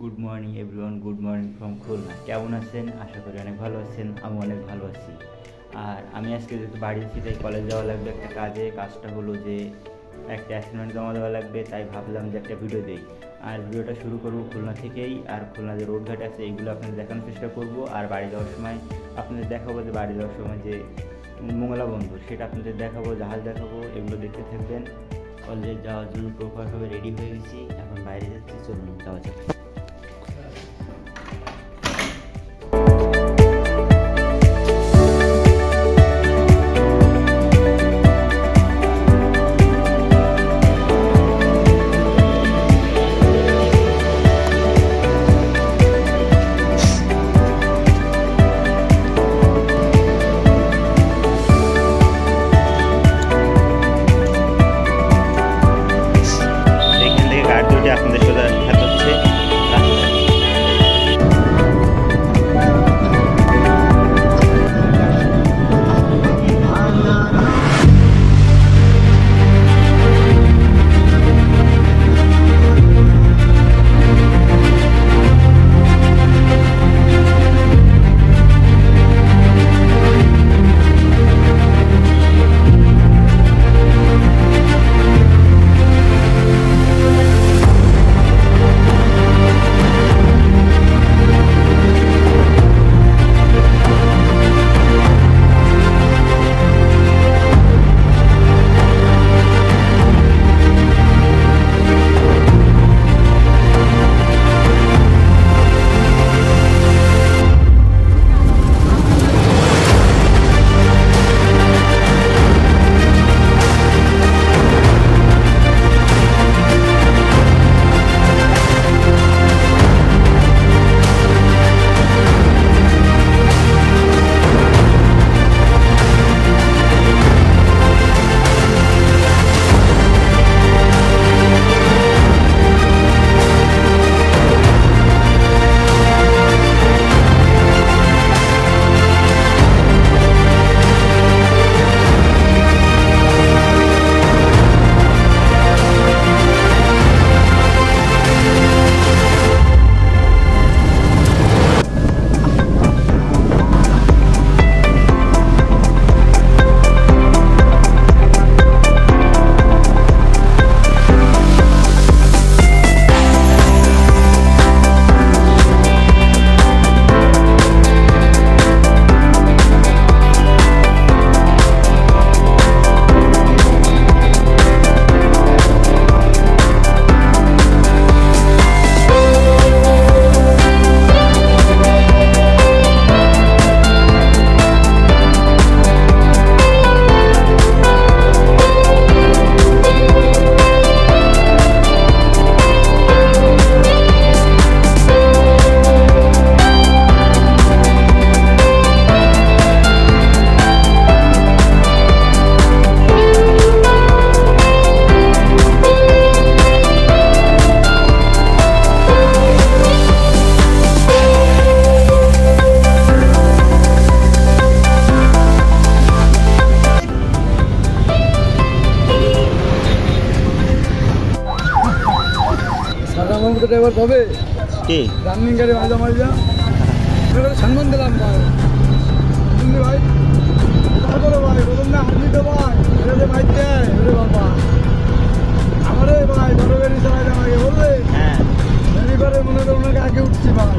Good morning everyone, good morning from Khulna. কেমন আছেন? আশা করি অনেক ভালো আছেন। আমি অনেক ভালো আছি। আর আমি আজকে যেহেতু বাড়ি আছি, তাই কলেজ যাওয়া লাগবে একটা কাজে। কাজটা হলো যে একটা অ্যাসাইনমেন্ট জমা দেওয়া লাগবে, তাই ভাবলাম যে একটা ভিডিও দিই। আর ভিডিওটা শুরু করবো খুলনা থেকেই। আর খুলনা যে রোডঘাট আছে এইগুলো আপনাদের দেখানোর চেষ্টা করব। আর বাড়ি যাওয়ার সময় আপনাদের দেখাবো, যে বাড়ি যাওয়ার সময় যে মোংলা বন্দর সেটা আপনাদের দেখাবো, জাহাজ দেখাবো, এগুলো দেখতে থাকবেন। কলেজে যাওয়ার জন্য প্রপারভাবে রেডি হয়ে গেছি, এখন বাইরে যাচ্ছি। চলুন যাওয়া যাক। আপনাদের সোজা হাত হচ্ছে ড্রাইভার তবে কি রানিং গাড়ি মাজা মাজা সম্মান দিলাম ভাই বুঝলি ভাই তারপরে ভাই বলুন না আপনি তো ভাই ওরে ভাই ওরে বাবা আমারে ভাই বড় গাড়ি চালাতে আমাকে বললে হ্যাঁ ভেরিবারে মনে করে ওনাকে আগে উঠছি ভাই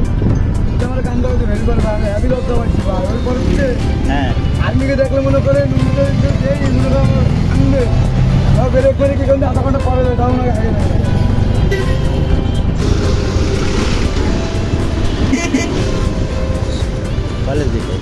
আমার কান্দা হচ্ছে ভেরিবার ভাই হ্যাপি লজ্জা পাচ্ছি ভাই ওই পরে উঠছে হ্যাঁ আর্মিকে দেখলে মনে করে মনে করে আমার আনবে বেরোক করে কি করলে আধা ঘন্টা পরে তাও ওনাকে আগে নেবে কলেজ দিকে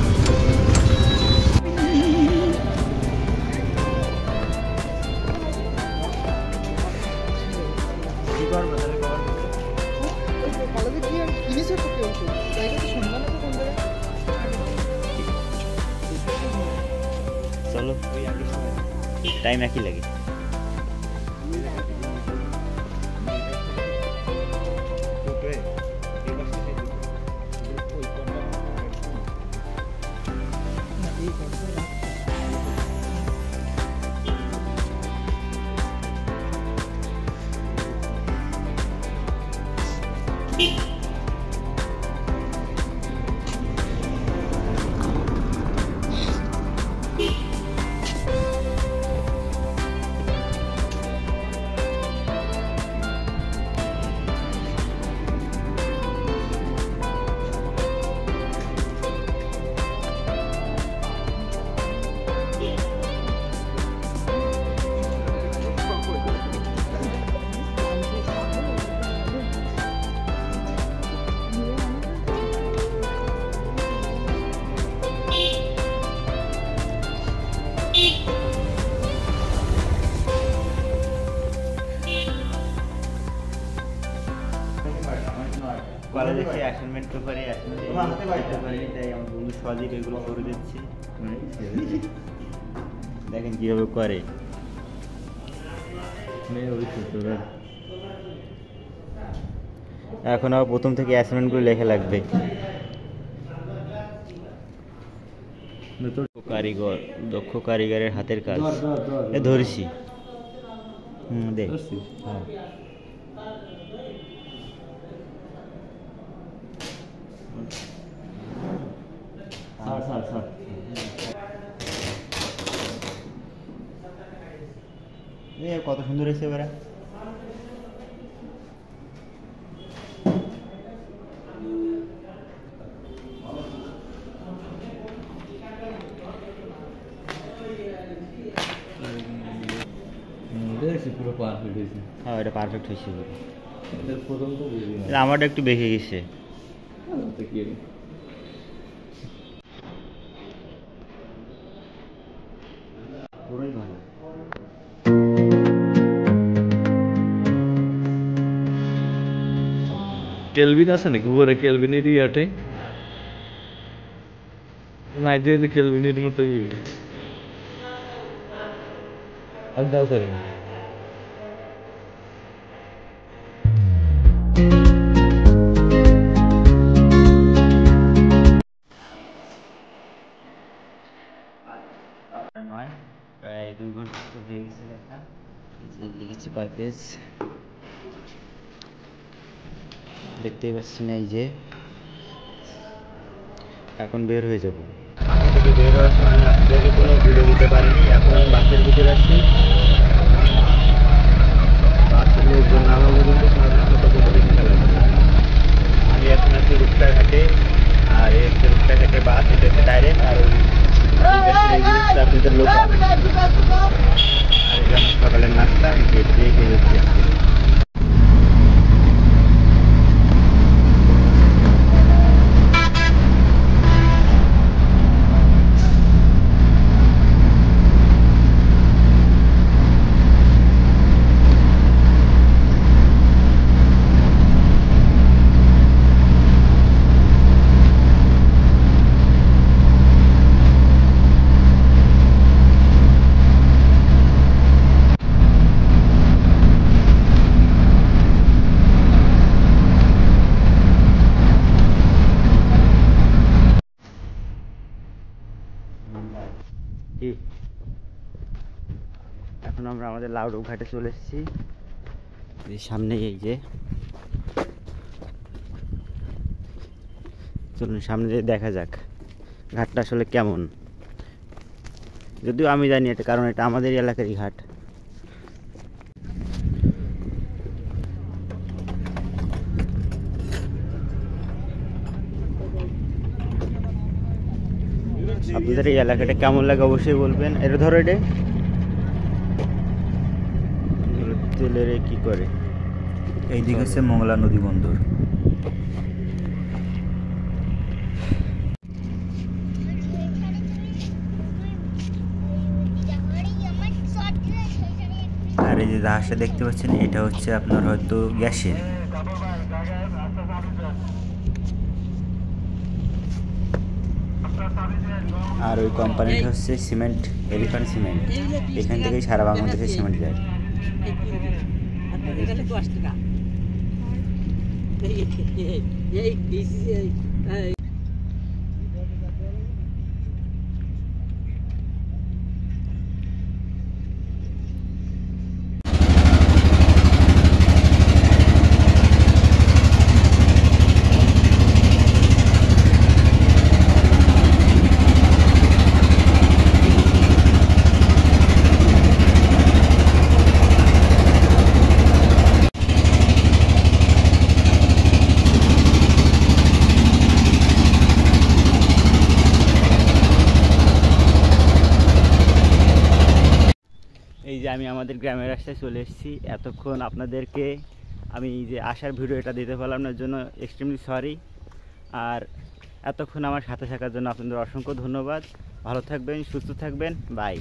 চলো টাইম একই লাগে। কলেজে এসে অ্যাসাইনমেন্ট পেপারে করতে পারিনি, তাই আমার বন্ধু সজীব এগুলো করে দিচ্ছে। দেখেন কীভাবে করে। এখন আবার প্রথম থেকে অ্যাসাইনমেন্টগুলো লেখা লাগবে। কারিগর, দক্ষ কারিগরের হাতের কাজ। ধরেছি, দেখ কত সুন্দর হয়েছে এবারে। পুরো পারফেক্ট হয়েছে। হ্যাঁ, এটা পারফেক্ট হয়েছে। আমারটা একটু বেঁকে গেছে। পুরোই ভালো। কেলভিন আছে নাকি উপরে? কেলভিনের ইয়াতে নাইজেরিয়া কেলভিনের মতো প্রায় 2 ঘন্টা হয়ে গেছে লেখা। লিখেছি 5 পেজ, দেখতেই পাচ্ছেন। এই যে এখন বের হয়ে যাবো। বের হওয়ার সময় আপনাদেরকে কোনো ভিডিও দিতে পারিনি। এখন বাসের ভিতরে আছি। বাসের লোকজন নামা পর্যন্ত আমি এখন আছি রূপসারঘাটে। আর এই হচ্ছে রূপসারঘাটের বাস, এটা হচ্ছে ডাইরেক্ট। আর আপনাদের লোক আর এটা সকালের নাস্তা গেট দিয়ে খেয়ে যাচ্ছি। এখন আমরা আমাদের লাউডুক ঘাটে চলে এসেছি। সামনে এই যে, চলুন সামনে দিয়ে দেখা যাক ঘাটটা আসলে কেমন। যদিও আমি জানি এটা, কারণ এটা আমাদের এলাকারই ঘাট। আপনাদের এই এলাকাটা কেমন লাগে অবশ্যই বলবেন। এটা ধরো, এটা তেলের কি করে। এইদিকে হচ্ছে মংলা নদী বন্দর। আর এই যে জাহাজটা দেখতে পাচ্ছেন, এটা হচ্ছে আপনার হয়তো গ্যাসের। আর ওই কোম্পানিটা হচ্ছে সিমেন্ট, এলিফ্যান্ট সিমেন্ট। এখান থেকেই সারা বাংলাদেশে সিমেন্ট যায়। এই যে আমি আমাদের গ্রামের রাস্তায় চলে এসেছি। এতক্ষণ আপনাদেরকে আমি যে আসার ভিডিওটা দিতে পারলাম না, জন্য এক্সট্রিমলি সরি। আর এতক্ষণ আমার সাথে থাকার জন্য আপনাদের অসংখ্য ধন্যবাদ। ভালো থাকবেন, সুস্থ থাকবেন, বাই।